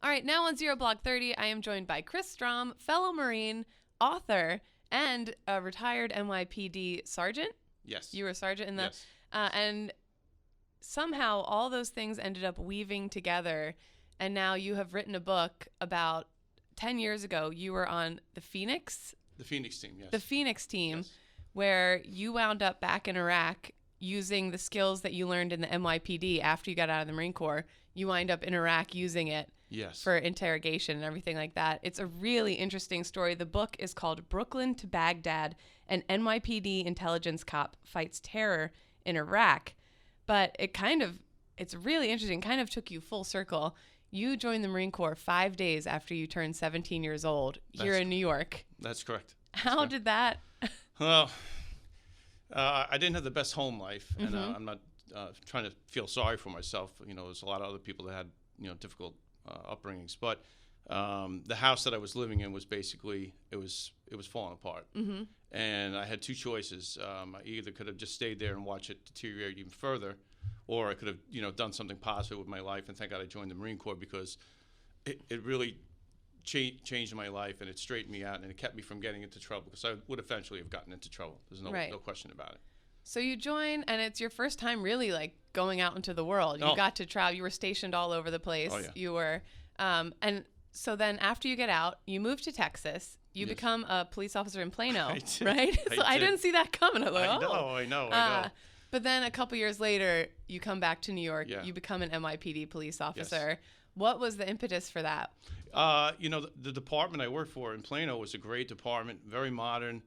All right, now on Zero Block 30, I am joined by Chris Strom, fellow Marine, author, and a retired NYPD sergeant. Yes. You were a sergeant in the... Yes. And somehow all those things ended up weaving together, and now you have written a book about 10 years ago. You were on the Phoenix? The Phoenix team, yes. The Phoenix team, yes. Where you wound up back in Iraq using the skills that you learned in the NYPD after you got out of the Marine Corps. You wind up in Iraq using it Yes. for interrogation and everything like that. It's a really interesting story. The book is called Brooklyn to Baghdad, an NYPD intelligence cop fights terror in Iraq. But it's really interesting, kind of took you full circle. You joined the Marine Corps 5 days after you turned 17 years old here in New York. That's correct. How did that? Well, I didn't have the best home life, and I'm not trying to feel sorry for myself. There's a lot of other people that had, difficult upbringings. But the house that I was living in was basically, it was falling apart. Mm-hmm. And I had two choices. I either could have just stayed there and watched it deteriorate even further, or I could have, done something positive with my life. And thank God I joined the Marine Corps, because it really changed my life, and it straightened me out, and it kept me from getting into trouble, because I would eventually have gotten into trouble. There's no question about it. So you join, and it's your first time really like going out into the world. You got to travel. You were stationed all over the place. Oh, yeah. You were, and so then after you get out, you move to Texas. You become a police officer in Plano, right? So I didn't see that coming. I know. But then a couple years later, you come back to New York. Yeah. You become an NYPD police officer. Yes. What was the impetus for that? The department I worked for in Plano was a great department, very modern.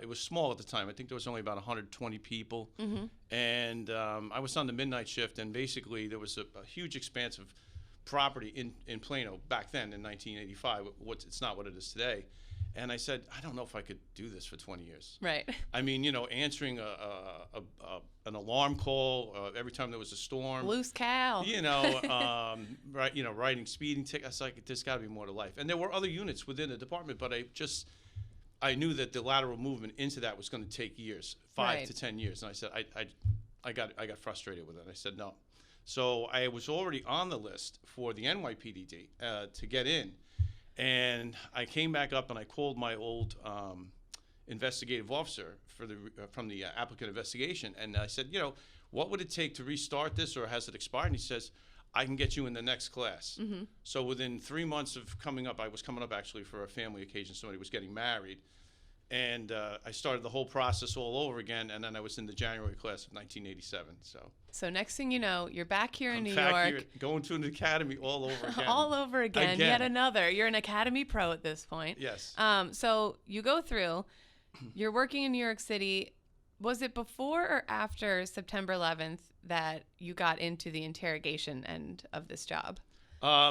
It was small at the time. I think there was only about 120 people. Mm-hmm. And I was on the midnight shift, and basically there was a huge expanse of property in Plano back then in 1985. It's not what it is today. And I said, I don't know if I could do this for 20 years. Right. I mean, answering an alarm call every time there was a storm. Loose cow. Writing speeding tickets. Like, there's got to be more to life. And there were other units within the department, but I knew that the lateral movement into that was going to take years, 5 to 10 years. And I said, I got frustrated with it. I said, no. So I was already on the list for the NYPD to get in. And I came back up, and I called my old investigative officer from the applicant investigation. And I said, what would it take to restart this, or has it expired? And he says, I can get you in the next class. Mm-hmm. So within 3 months of coming up, I was coming up actually for a family occasion. Somebody was getting married. And I started the whole process all over again, and then I was in the January class of 1987. So next thing you know, you're back here in New York. Here, going to an academy all over again. All over again, yet another. You're an academy pro at this point. Yes. So you go through, you're working in New York City. Was it before or after September 11th that you got into the interrogation end of this job?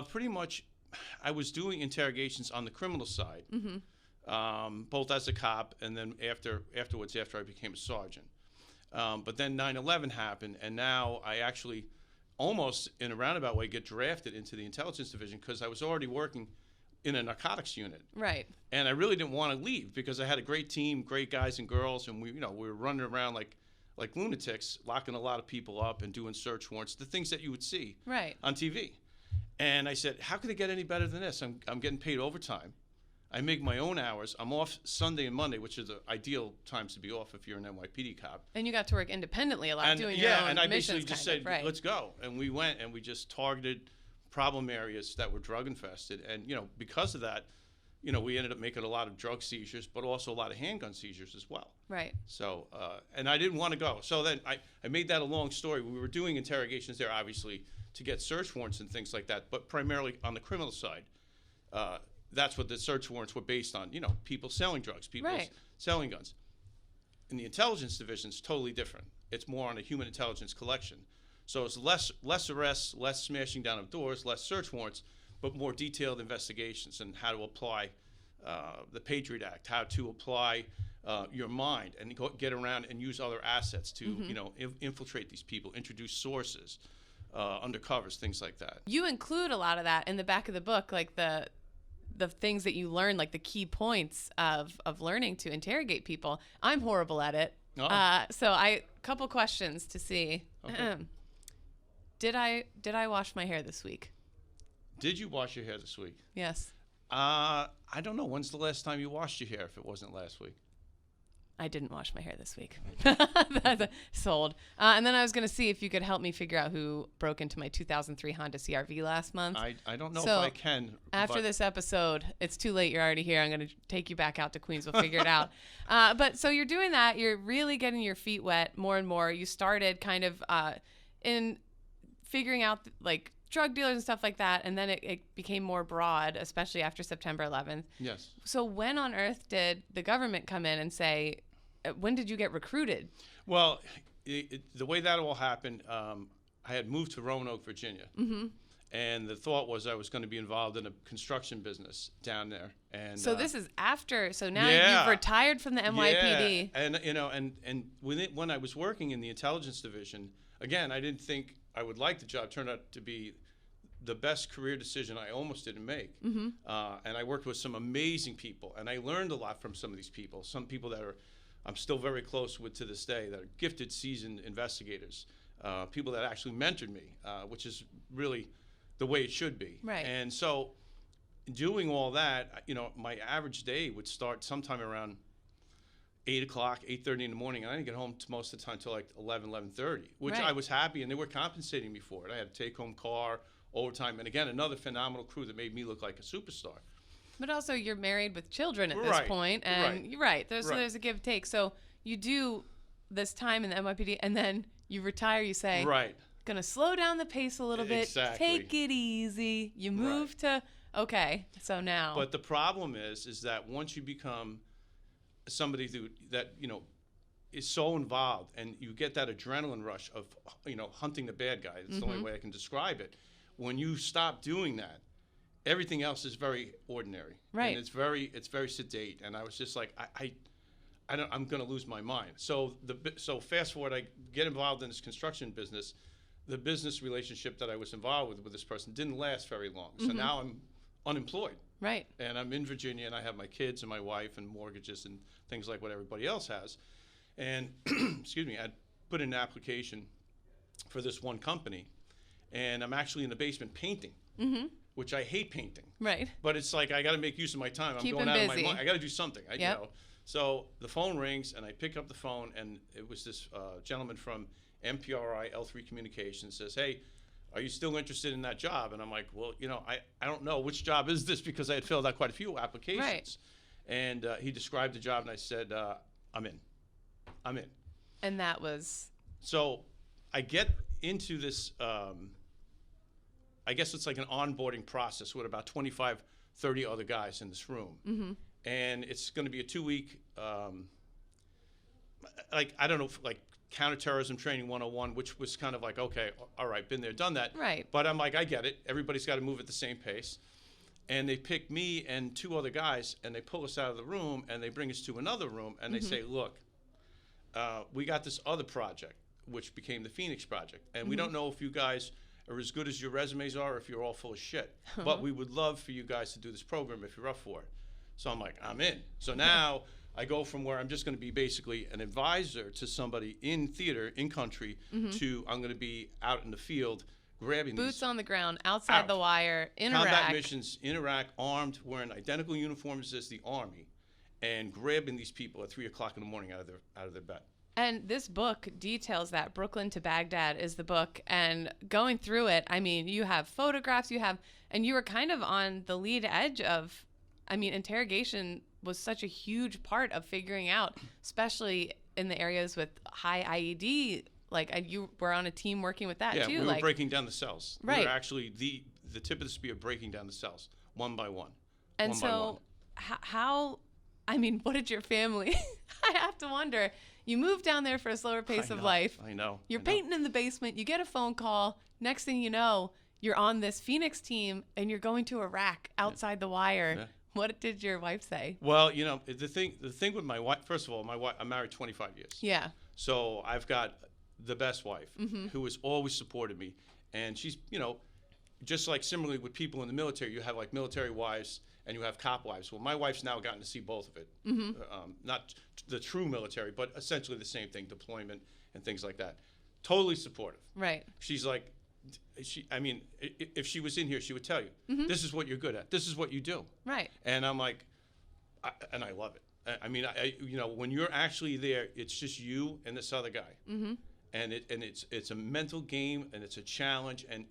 Pretty much, I was doing interrogations on the criminal side. Mm-hmm. Both as a cop and then afterwards after I became a sergeant. But then 9/11 happened, and now I actually almost in a roundabout way get drafted into the intelligence division, because I was already working in a narcotics unit. Right. And I really didn't want to leave, because I had a great team, great guys and girls, and we were running around like lunatics, locking a lot of people up and doing search warrants, the things that you would see on TV. And I said, how could it get any better than this? I'm getting paid overtime. I make my own hours. I'm off Sunday and Monday, which are the ideal times to be off if you're an NYPD cop. And you got to work independently a lot, doing your own missions. Yeah, and I basically just said, right. Let's go. And we went, and we just targeted problem areas that were drug infested. And, because of that, we ended up making a lot of drug seizures, but also a lot of handgun seizures as well. Right. So, and I didn't want to go. So then I made that a long story. We were doing interrogations there, obviously, to get search warrants and things like that, but primarily on the criminal side. That's what the search warrants were based on, people selling drugs, people selling guns. In the intelligence division, it's totally different. It's more on a human intelligence collection. So it's less arrests, less smashing down of doors, less search warrants, but more detailed investigations and how to apply the Patriot Act, how to apply your mind and get around and use other assets to, infiltrate these people, introduce sources, undercovers, things like that. You include a lot of that in the back of the book, like the things that you learn, like the key points of learning to interrogate people. I'm horrible at it. Oh. So couple questions to see. Okay. Did I wash my hair this week? Did you wash your hair this week? Yes. I don't know. When's the last time you washed your hair if it wasn't last week? I didn't wash my hair this week. Sold. And then I was going to see if you could help me figure out who broke into my 2003 Honda CR-V last month. I don't know So, if I can. After this episode, it's too late. You're already here. I'm going to take you back out to Queens. We'll figure it out. But so you're doing that. You're really getting your feet wet more and more. You started kind of in figuring out like drug dealers and stuff like that. And then it became more broad, especially after September 11th. Yes. So when on earth did the government come in and say, when did you get recruited? Well, the way that all happened, I had moved to Roanoke, Virginia. Mm-hmm. And the thought was I was going to be involved in a construction business down there. And so this is after. So now yeah, you've retired from the NYPD. Yeah. And, you know, and when I was working in the intelligence division, again, I didn't think I would like the job. It turned out to be the best career decision I almost didn't make. Mm-hmm. And I worked with some amazing people. And I learned a lot from some of these people. Some people that I'm still very close with to this day, that are gifted, seasoned investigators, people that actually mentored me, which is really the way it should be. Right. And so doing all that, you know, my average day would start sometime around 8 o'clock, 8:30 in the morning, and I didn't get home most of the time until like 11:30, which Right. I was happy, and they were compensating me for it. I had a take-home car, overtime, and again, another phenomenal crew that made me look like a superstar. But also, you're married with children at this Right, point, and right, you're right. There's right. a give take. So you do this time in the NYPD, and then you retire. You say, Right. gonna slow down the pace a little bit. Exactly. Take it easy. You move to okay. So now, But the problem is that once you become somebody that you know is so involved, and you get that adrenaline rush of, you know, hunting the bad guy. That's the only way I can describe it. When you stop doing that, everything else is very ordinary, Right. and it's very sedate. And I was just like, I'm going to lose my mind. So fast forward, I get involved in this construction business. The business relationship that I was involved with this person didn't last very long. So now I'm unemployed, right. and I'm in Virginia, and I have my kids and my wife and mortgages and things like what everybody else has. And excuse me, I put in an application for this one company, and I'm actually in the basement painting. Mm-hmm. Which I hate painting. Right. But it's like I got to make use of my time. Keep I'm going him out of my busy. mind. I got to do something. You Yep. know. So the phone rings, and I pick up the phone, and it was this gentleman from MPRI L3 Communications says, "Hey, are you still interested in that job?" And I'm like, "Well, you know, I don't know which job is this, because I had filled out quite a few applications." Right. And he described the job, and I said, "I'm in. I'm in." And that was So I get into this. I guess it's like an onboarding process with about 25, 30 other guys in this room. mm-hmm. And it's going to be a 2-week, like, I don't know, like counterterrorism training 101, which was kind of like, okay, all right, been there, done that. Right. But I'm like, I get it. Everybody's got to move at the same pace. And they pick me and 2 other guys, and they pull us out of the room, and they bring us to another room, and they say, look, we got this other project, which became the Phoenix Project. And we don't know if you guys are as good as your resumes are, or if you're all full of shit. But we would love for you guys to do this program if you're up for it. So I'm like, I'm in. So now I go from where I'm just going to be basically an advisor to somebody in theater, in country, to I'm going to be out in the field grabbing boots these on the ground, outside Out. the wire, in combat Iraq. missions in Iraq, armed, wearing identical uniforms as the Army, and grabbing these people at 3 o'clock in the morning out of their bed. And this book details that. Brooklyn to Baghdad is the book. And going through it, I mean, you have photographs, and you were kind of on the lead edge of, I mean, interrogation was such a huge part of figuring out, especially in the areas with high IED. Like, you were on a team working with that Yeah, too. we were breaking down the cells. Right. We were actually the tip of the spear, breaking down the cells one by one. And one by so, one. how, I mean, what did your family, I have to wonder, you moved down there for a slower pace of life. I know. You're painting in the basement. You get a phone call. Next thing you know, you're on this Phoenix team, and you're going to Iraq outside the wire. Yeah. What did your wife say? Well, you know, the thing with my wife, first of all, my wife, I'm married 25 years. Yeah. So I've got the best wife who has always supported me. And she's, you know, just like similarly with people in the military, you have like military wives and you have cop wives. Well, my wife's now gotten to see both of it. Not the true military, but essentially the same thing, deployment and things like that. Totally supportive. Right. She's like, if she was in here, she would tell you, this is what you're good at. This is what you do. Right. And I'm like, and I love it. When you're actually there, it's just you and this other guy. And it's a mental game, and it's a challenge. And,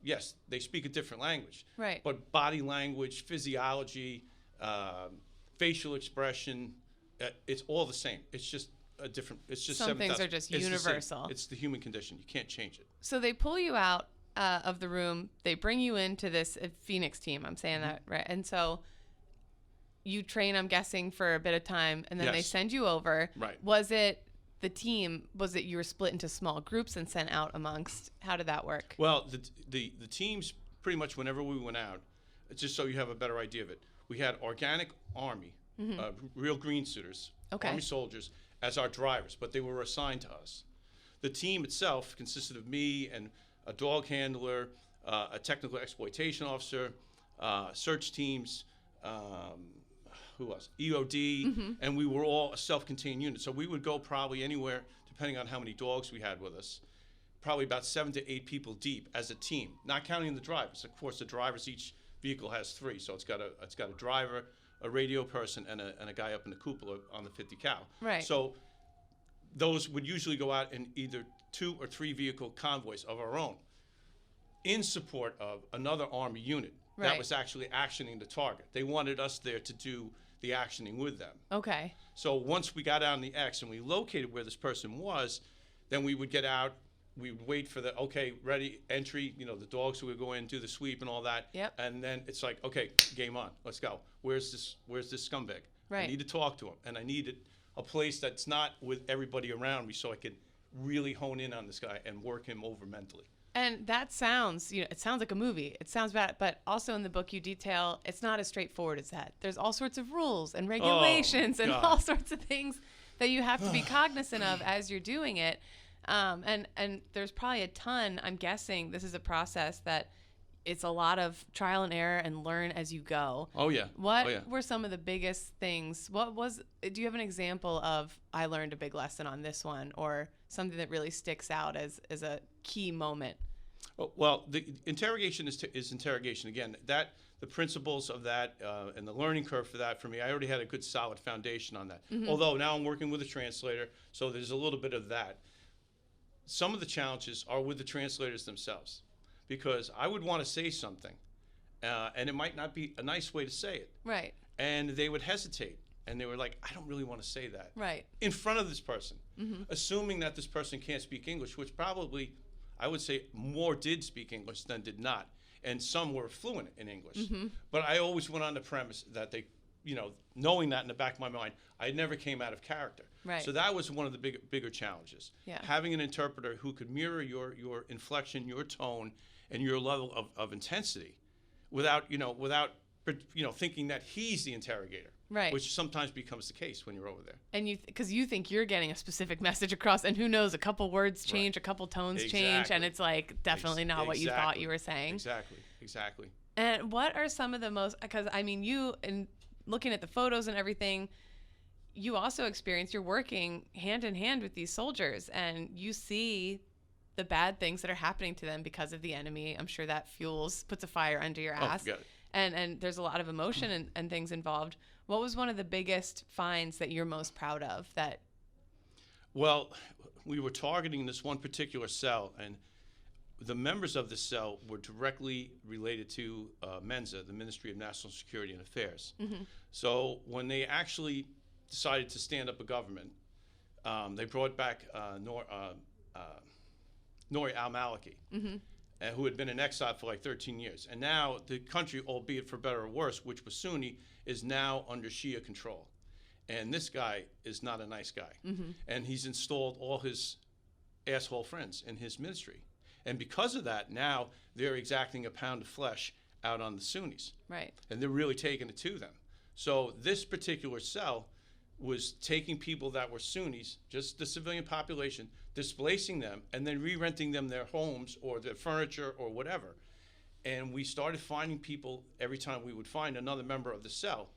yes, they speak a different language. Right. But body language, physiology, facial expression, it's all the same. It's just a different, it's just some things are just universal. It's the human condition. You can't change it. So they pull you out of the room. They bring you into this Phoenix team. I'm saying that right. And so you train, I'm guessing, for a bit of time, and then they send you over. Right. Was it you were split into small groups and sent out amongst? How did that work? Well, the teams, pretty much whenever we went out, just so you have a better idea of it, we had organic Army, real green suiters, Army soldiers, as our drivers, but they were assigned to us. The team itself consisted of me and a dog handler, a technical exploitation officer, search teams, who else? EOD, and we were all a self-contained unit. So we would go probably anywhere, depending on how many dogs we had with us, probably about 7 to 8 people deep as a team, not counting the drivers. Of course, the drivers, each vehicle has 3, so it's got a driver, a radio person, and a guy up in the cupola on the 50 cal. Right. So those would usually go out in either 2 or 3 vehicle convoys of our own, in support of another Army unit that was actually actioning the target. They wanted us there to do the actioning with them. Okay. So once we got out on the X and we located where this person was, then we would get out. We would wait for ready, entry. The dogs would go in, do the sweep and all that. Yep. And then it's like, okay, game on. Let's go. Where's this scumbag? Right. I need to talk to him, and I needed a place that's not with everybody around me, so I could really hone in on this guy and work him over mentally. And that sounds, it sounds like a movie. It sounds bad, but also in the book you detail it's not as straightforward as that. There's all sorts of rules and regulations and all sorts of things that you have to be cognizant of as you're doing it. And there's probably a ton. I'm guessing this is a process that it's a lot of trial and error and learn as you go. Oh yeah. What were some of the biggest things? Do you have an example of I learned a big lesson on this one, or something that really sticks out as a key moment? Well, the interrogation is interrogation. Again, the principles of that and the learning curve for that, for me, I already had a good solid foundation on that. Although now I'm working with a translator, so there's a little bit of that. Some of the challenges are with the translators themselves, because I would want to say something, and it might not be a nice way to say it. Right. And they would hesitate, and they were like, I don't really want to say that. Right. In front of this person, assuming that this person can't speak English, which probably, I would say, more did speak English than did not. And some were fluent in English. But I always went on the premise that they, knowing that in the back of my mind, I never came out of character. Right. So that was one of the bigger challenges. Yeah. Having an interpreter who could mirror your inflection, your tone, and your level of intensity without thinking that he's the interrogator. Right. Which sometimes becomes the case when you're over there. And because you think you're getting a specific message across, and who knows, a couple words change, a couple tones change, and it's like definitely not what you thought you were saying. Exactly. And what are some of the most, because you, in looking at the photos and everything, you also experience, you're working hand in hand with these soldiers, and you see the bad things that are happening to them because of the enemy. I'm sure that puts a fire under your ass. Forget it. And there's a lot of emotion and things involved. What was one of the biggest finds that you're most proud of? Well, we were targeting this one particular cell, and the members of the cell were directly related to Mensa, the Ministry of National Security and Affairs. So when they actually decided to stand up a government, they brought back Nouri al-Maliki, who had been in exile for like 13 years. And now the country, albeit for better or worse, which was Sunni, is now under Shia control. And this guy is not a nice guy. And he's installed all his asshole friends in his ministry. And because of that, now they're exacting a pound of flesh out on the Sunnis. Right. And they're really taking it to them. So this particular cell was taking people that were Sunnis, just the civilian population, displacing them, and then re-renting them their homes or their furniture or whatever. And we started finding people, every time we would find another member of the cell,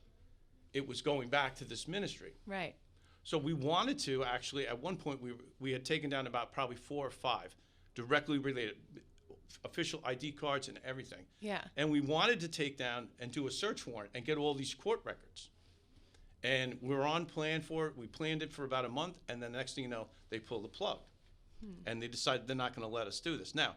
it was going back to this ministry. Right. So we wanted to actually, at one point, we had taken down about probably 4 or 5 directly related. official ID cards and everything. Yeah. And we wanted to take down and do a search warrant and get all these court records. And we were on plan for it. We planned it for about a month, and then the next thing you know, they pulled the plug. And they decided they're not going to let us do this. Now,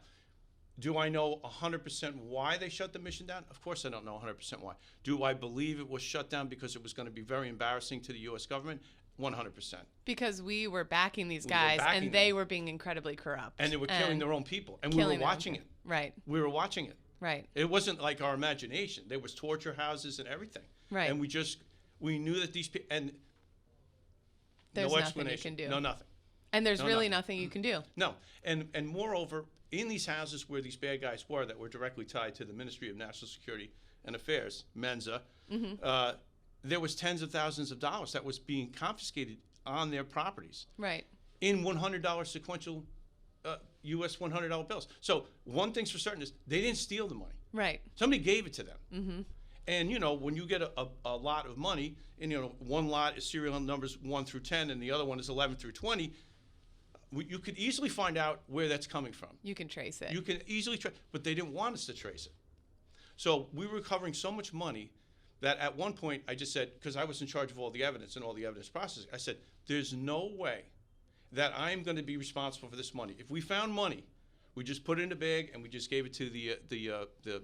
do I know 100% why they shut the mission down? Of course I don't know 100% why. Do I believe it was shut down because it was going to be very embarrassing to the U.S. government? 100%. Because we were backing these guys, and they were being incredibly corrupt. And they were killing their own people, and we were watching it. Right. We were watching it. Right. It wasn't like our imagination. There was torture houses and everything. Right. And we knew that these people, and there's no nothing explanation. You can do. No, nothing. And there's really nothing you can do. No. And moreover, in these houses where these bad guys were that were directly tied to the Ministry of National Security and Affairs, Mensa, there was tens of thousands of dollars that was being confiscated on their properties. Right. In $100 sequential U.S. $100 bills. So one thing's for certain is they didn't steal the money. Right. Somebody gave it to them. And, you know, when you get a lot of money, and, you know, one lot is serial numbers 1 through 10, and the other one is 11 through 20, you could easily find out where that's coming from. You can trace it. You can easily trace, but they didn't want us to trace it. So we were recovering so much money that at one point I just said, because I was in charge of all the evidence and all the evidence processing, I said, there's no way that I'm going to be responsible for this money. If we found money, we just put it in a bag and we just gave it to the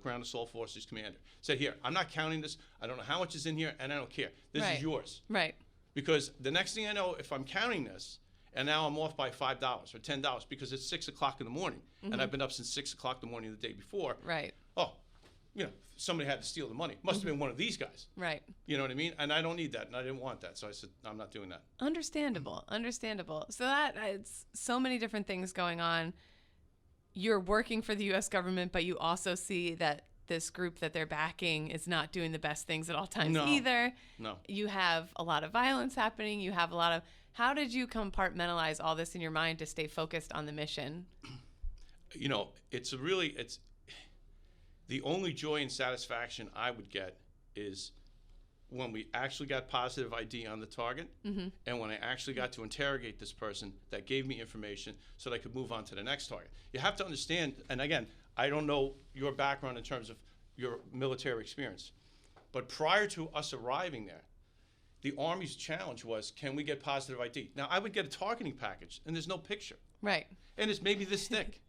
Ground Assault Forces commander. Said, here, I'm not counting this. I don't know how much is in here, and I don't care. This is yours. Right. Because the next thing I know, if I'm counting this, and now I'm off by $5 or $10 because it's 6 o'clock in the morning, and I've been up since 6 o'clock in the morning the day before. Right. Oh, you know, somebody had to steal the money. Must have been one of these guys. Right. You know what I mean? And I don't need that, and I didn't want that. So I said, I'm not doing that. Understandable. Understandable. So that it's so many different things going on. You're working for the U.S. government, but you also see that this group that they're backing is not doing the best things at all times either. No. You have a lot of violence happening. You have a lot of... How did you compartmentalize all this in your mind to stay focused on the mission? You know, it's the only joy and satisfaction I would get is when we actually got positive ID on the target, and when I actually got to interrogate this person that gave me information so that I could move on to the next target. You have to understand, and again, I don't know your background in terms of your military experience, but prior to us arriving there, the Army's challenge was, can we get positive ID? Now, I would get a targeting package, and there's no picture. Right. And it's maybe this thick.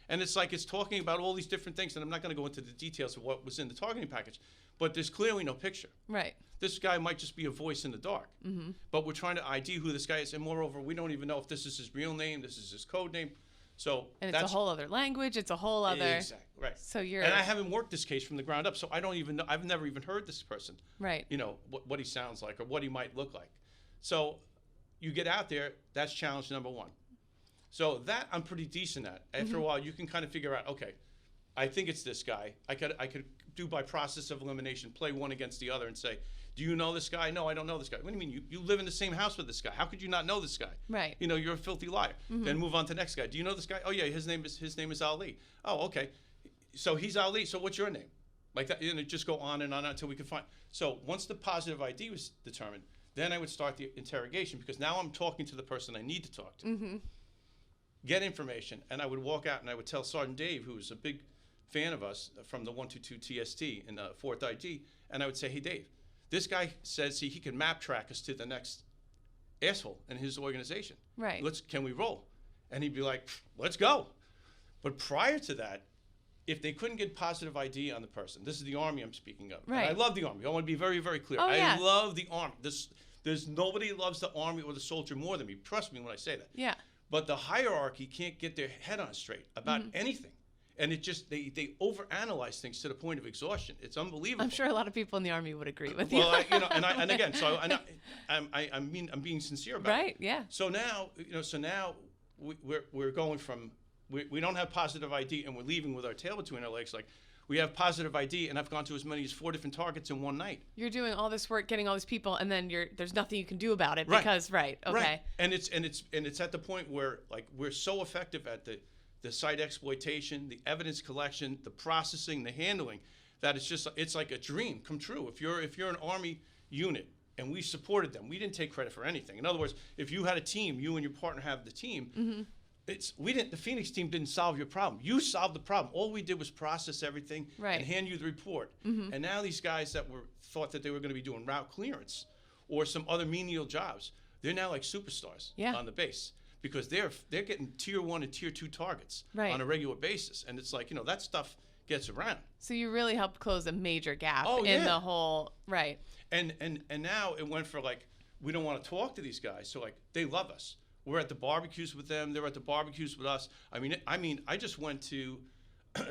And it's like it's talking about all these different things, and I'm not going to go into the details of what was in the targeting package, but there's clearly no picture. Right. This guy might just be a voice in the dark. But we're trying to ID who this guy is, and moreover, we don't even know if this is his real name, this is his code name. So and it's a whole other language. It's a whole other. Exactly. Right. So you're. And I haven't worked this case from the ground up, so I don't even know. I've never even heard this person. Right. You know what he sounds like or what he might look like. So you get out there. That's challenge number one. So that I'm pretty decent at. After a while, you can kind of figure out. Okay, I think it's this guy. I could do by process of elimination, play one against the other, and say, do you know this guy? No, I don't know this guy. What do you mean? You live in the same house with this guy. How could you not know this guy? Right. You know, you're a filthy liar. Then move on to the next guy. Do you know this guy? Oh yeah, his name is Ali. Oh, okay. So he's Ali. So what's your name? Like that, and it just go on and on until we could find. So once the positive ID was determined, then I would start the interrogation because now I'm talking to the person I need to talk to. Get information, and I would walk out and I would tell Sergeant Dave, who was a big fan of us from the 122 TST in 4th IG, and I would say, hey Dave, this guy says he can map track us to the next asshole in his organization. Right. Can we roll? And he'd be like, let's go. But prior to that, if they couldn't get positive ID on the person, this is the Army I'm speaking of. Right. And I love the Army. I want to be very, very clear. Oh, yeah. I love the Army. There's nobody loves the Army or the soldier more than me. Trust me when I say that. Yeah. But the hierarchy can't get their head on straight about anything. And it just, they overanalyze things to the point of exhaustion. It's unbelievable. I'm sure a lot of people in the Army would agree with you. Well, and again, so I'm being sincere about it. Right, yeah. So now, we're going from, we don't have positive ID and we're leaving with our tail between our legs. Like, we have positive ID and I've gone to as many as 4 different targets in one night. You're doing all this work, getting all these people, and then there's nothing you can do about it because, okay. Right. And it's at the point where, like, we're so effective at the site exploitation, the evidence collection, the processing, the handling, that it's like a dream come true. If you're an Army unit and we supported them, we didn't take credit for anything. In other words, if you had a team, you and your partner have the team, The Phoenix team didn't solve your problem. You solved the problem. All we did was process everything and hand you the report. And now these guys that thought that they were going to be doing route clearance or some other menial jobs, they're now like superstars on the base because they're getting tier 1 and tier 2 targets on a regular basis. And it's like, that stuff gets around. So you really helped close a major gap the whole, right. And now it went for like, we don't want to talk to these guys. So like, they love us. We're at the barbecues with them. They're at the barbecues with us. I mean, I just went to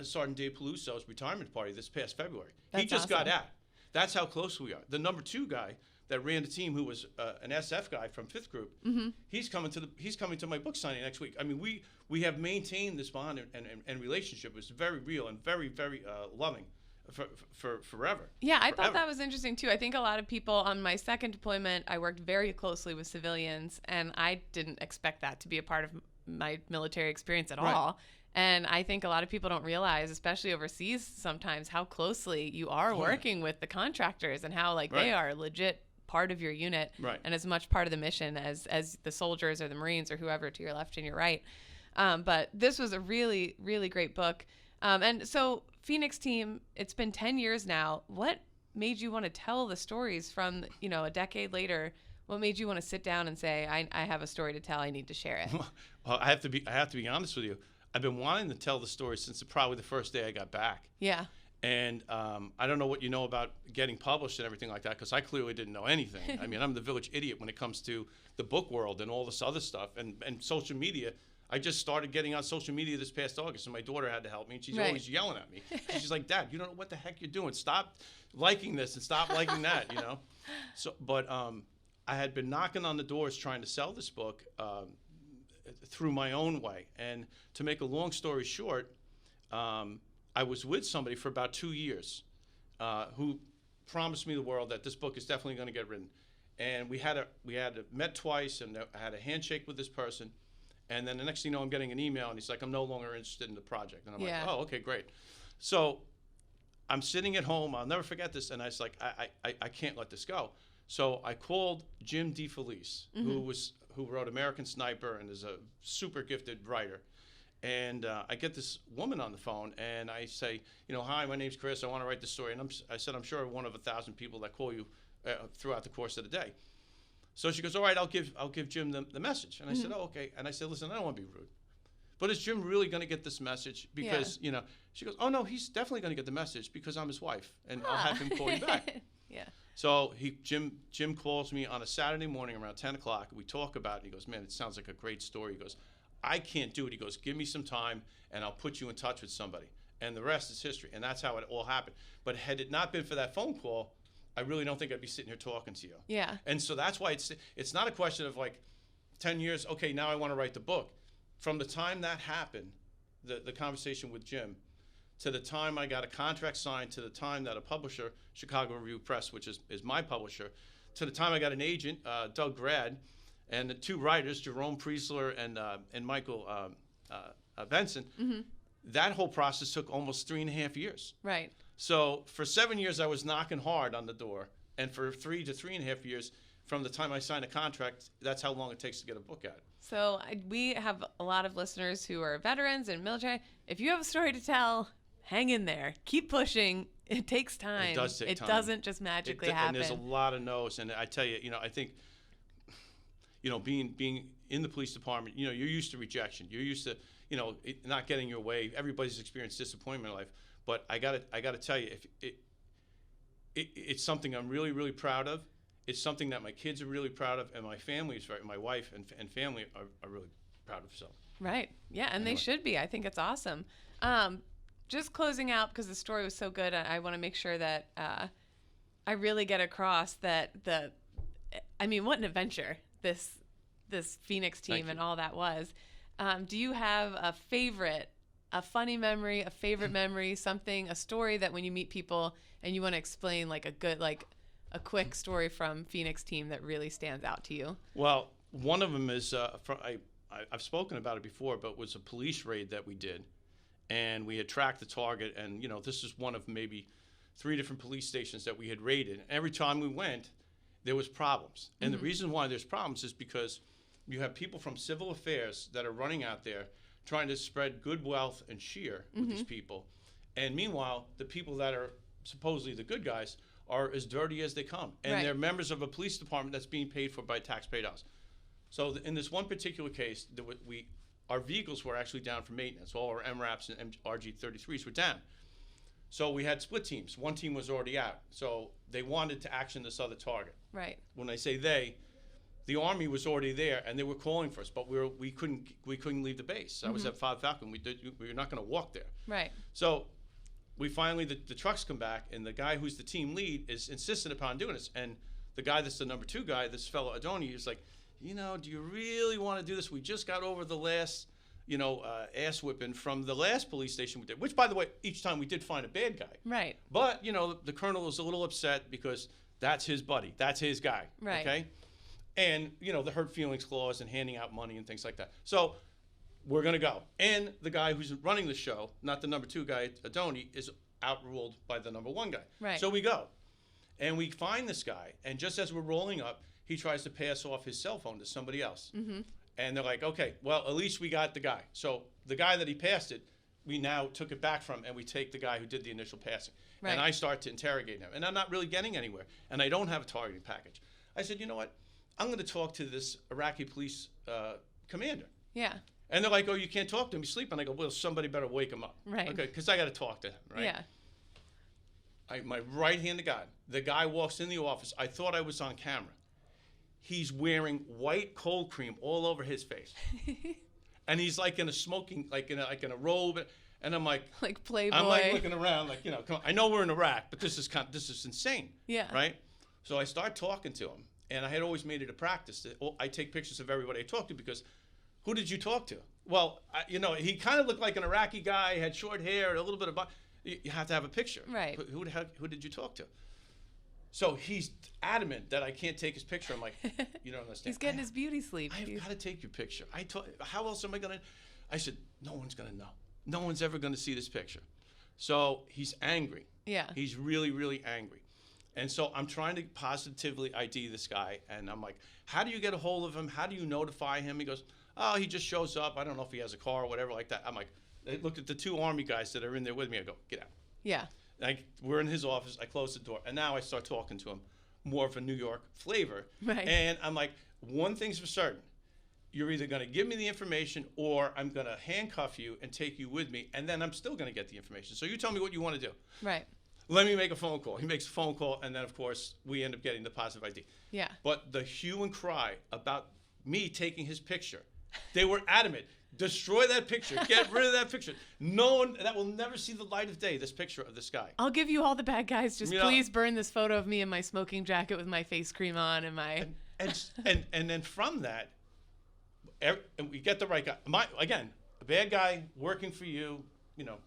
Sergeant Dave Peluso's retirement party this past February. He just got out. That's how close we are. The number 2 guy that ran the team, who was an SF guy from 5th Group, he's coming to my book signing next week. I mean, we have maintained this bond and relationship. It's very real and very, very loving for forever. Yeah, I thought that was interesting too. I think a lot of people on my second deployment, I worked very closely with civilians, and I didn't expect that to be a part of my military experience at all. And I think a lot of people don't realize, especially overseas sometimes, how closely you are working with the contractors and how they are legit part of your unit and as much part of the mission as the soldiers or the Marines or whoever to your left and your right. But this was a really, really great book. And so Phoenix team, it's been 10 years now. What made you want to tell the stories from, a decade later? What made you want to sit down and say, I have a story to tell, I need to share it? Well, I have to be honest with you. I've been wanting to tell the story since probably the first day I got back. Yeah. And I don't know what you know about getting published and everything like that, because I clearly didn't know anything. I mean, I'm the village idiot when it comes to the book world and all this other stuff and social media. I just started getting on social media this past August, and my daughter had to help me, and she's always yelling at me. She's like, Dad, you don't know what the heck you're doing. Stop liking this and stop liking that, So, but I had been knocking on the doors trying to sell this book through my own way. And to make a long story short, I was with somebody for about 2 years who promised me the world that this book is definitely going to get written. And we had met twice, and I had a handshake with this person. And then the next thing you know, I'm getting an email, and he's like, I'm no longer interested in the project. And I'm like, oh, okay, great. So I'm sitting at home. I'll never forget this. And I was like, I can't let this go. So I called Jim DeFelice, who wrote American Sniper and is a super gifted writer. And I get this woman on the phone, and I say, hi, my name's Chris. I want to write this story. And I said, I'm sure one of 1,000 people that call you throughout the course of the day. So she goes, all right, I'll give Jim the message. And I said, oh, okay. And I said, listen, I don't want to be rude, but is Jim really going to get this message? Because, she goes, oh, no, he's definitely going to get the message because I'm his wife, and I'll have him call you back. So Jim calls me on a Saturday morning around 10 o'clock. We talk about it. He goes, man, it sounds like a great story. He goes, I can't do it. He goes, give me some time, and I'll put you in touch with somebody. And the rest is history. And that's how it all happened. But had it not been for that phone call, I really don't think I'd be sitting here talking to you. Yeah. And so that's why it's not a question of like 10 years, okay, now I want to write the book. From the time that happened, the conversation with Jim, to the time I got a contract signed, to the time that a publisher, Chicago Review Press, which is my publisher, to the time I got an agent, Doug Grad, and the 2 writers, Jerome Priesler and Michael Benson, that whole process took almost 3.5 years. Right. So for 7 years, I was knocking hard on the door. And for 3 to 3.5 years, from the time I signed a contract, that's how long it takes to get a book out. So we have a lot of listeners who are veterans and military. If you have a story to tell, hang in there. Keep pushing. It takes time. It does take time. It doesn't just magically happen. And there's a lot of no's. And I tell you, I think, being in the police department, you're used to rejection. You're used to, not getting your way. Everybody's experienced disappointment in life. But I gotta tell you, it's something I'm really, really proud of. It's something that my kids are really proud of, and my family is my wife and family are really proud of. So right, yeah, and anyway. They should be. I think it's awesome. Just closing out, because the story was so good, I want to make sure that I really get across that what an adventure this Phoenix team and all that was. Do you have a favorite? A funny memory, a favorite memory, a story that when you meet people and you want to explain like a quick story from Phoenix team that really stands out to you? Well, one of them is, I've spoken about it before, but it was a police raid that we did. And we had tracked the target, and this is one of maybe 3 different police stations that we had raided. And every time we went, there was problems. And the reason why there's problems is because you have people from civil affairs that are running out there trying to spread good wealth and cheer with these people. And meanwhile, the people that are supposedly the good guys are as dirty as they come. And they're members of a police department that's being paid for by taxpayer dollars. So in this one particular case, our vehicles were actually down for maintenance. All our MRAPs and RG33s were down. So we had split teams. One team was already out. So they wanted to action this other target. Right. When I say they, the Army was already there, and they were calling for us, but we couldn't leave the base. I was at 5 Falcon. We were not going to walk there. Right. So we finally, the trucks come back, and the guy who's the team lead is insistent upon doing this. And the guy that's the number 2 guy, this fellow Adoni, is like, do you really want to do this? We just got over the last, ass whipping from the last police station we did, which, by the way, each time we did find a bad guy. Right. But, the colonel was a little upset because that's his buddy. That's his guy. Right. Okay? And, the hurt feelings clause and handing out money and things like that. So we're going to go. And the guy who's running the show, not the number 2 guy, Adoni, is outruled by the number 1 guy. Right. So we go. And we find this guy. And just as we're rolling up, he tries to pass off his cell phone to somebody else. And they're like, okay, well, at least we got the guy. So the guy that he passed it, we now took it back from, and we take the guy who did the initial passing. Right. And I start to interrogate him. And I'm not really getting anywhere. And I don't have a targeting package. I said, you know what? I'm going to talk to this Iraqi police commander. Yeah. And they're like, oh, you can't talk to him. He's sleeping. I go, well, somebody better wake him up. Right. Okay, because I got to talk to him, right? Yeah. My right hand to God. The guy walks in the office. I thought I was on camera. He's wearing white cold cream all over his face. And he's like in a smoking, like in a robe. And I'm like Playboy. I'm like looking around, like, come on. I know we're in Iraq, but this is insane. Yeah. Right? So I start talking to him. And I had always made it a practice that I take pictures of everybody I talk to, because who did you talk to? Well, he kind of looked like an Iraqi guy, had short hair, and a little bit of you have to have a picture. Right. Who did you talk to? So he's adamant that I can't take his picture. I'm like, you don't understand. He's getting his beauty sleep. I've got to take your picture. How else am I going to? I said, no one's going to know. No one's ever going to see this picture. So he's angry. Yeah. He's really, really angry. And so I'm trying to positively ID this guy. And I'm like, how do you get a hold of him? How do you notify him? He goes, oh, he just shows up. I don't know if he has a car or whatever like that. I'm like, I looked at the 2 Army guys that are in there with me. I go, get out. Yeah. We're in his office. I close the door. And now I start talking to him more of a New York flavor. Right. And I'm like, one thing's for certain. You're either going to give me the information, or I'm going to handcuff you and take you with me. And then I'm still going to get the information. So you tell me what you want to do. Right. Let me make a phone call. He makes a phone call. And then, of course, we end up getting the positive ID. Yeah. But the hue and cry about me taking his picture, they were adamant. Destroy that picture. Get rid of that picture. No one, that will never see the light of day, this picture of this guy. I'll give you all the bad guys. Just please burn this photo of me in my smoking jacket with my face cream on and my... And then from that, and we get the right guy. Again, a bad guy working for you,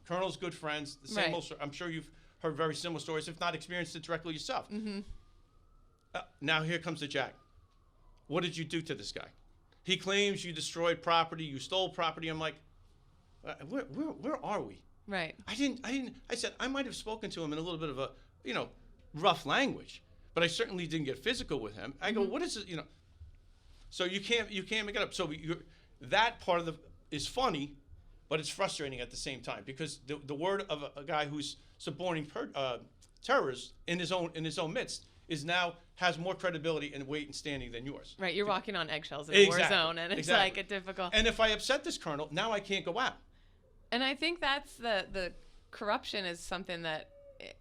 colonel's good friends. The same old, I'm sure you've heard very similar stories, if not experienced it directly yourself. Mm-hmm. Now here comes the jack. What did you do to this guy? He claims you destroyed property, you stole property. I'm like, where are we? Right. I said, I might have spoken to him in a little bit of a, rough language, but I certainly didn't get physical with him. I go, what is it, So you can't make it up. So that part of is funny, but it's frustrating at the same time, because the word of a guy who's suborning terrorists in his own midst has more credibility and weight and standing than yours. Right, you're walking on eggshells in a war zone, and it's like a difficult... And if I upset this colonel, now I can't go out. And I think that's the corruption is something that,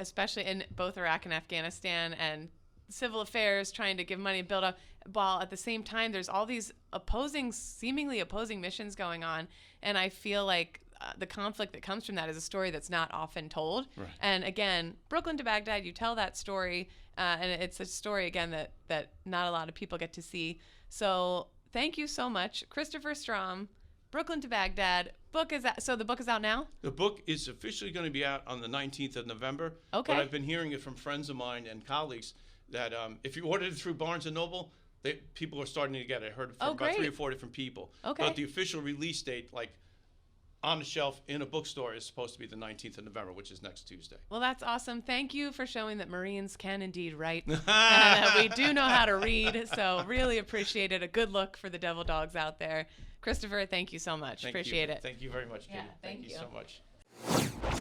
especially in both Iraq and Afghanistan, and civil affairs trying to give money and build up, while at the same time there's all these seemingly opposing missions going on, and I feel like the conflict that comes from that is a story that's not often told. Right. And again, Brooklyn to Baghdad, you tell that story, and it's a story, again, that not a lot of people get to see. So thank you so much. Christopher Strom, Brooklyn to Baghdad. So the book is out now? The book is officially going to be out on the 19th of November. Okay. But I've been hearing it from friends of mine and colleagues that if you ordered it through Barnes & Noble, people are starting to get it. I heard it from about 3 or 4 different people. Okay. But the official release date, on the shelf in a bookstore is supposed to be the 19th of November, which is next Tuesday. Well, that's awesome. Thank you for showing that Marines can indeed write and that we do know how to read. So really appreciate it. A good look for the devil dogs out there. Christopher, thank you so much. Appreciate it. Thank you very much, Katie. Yeah, thank you you so much.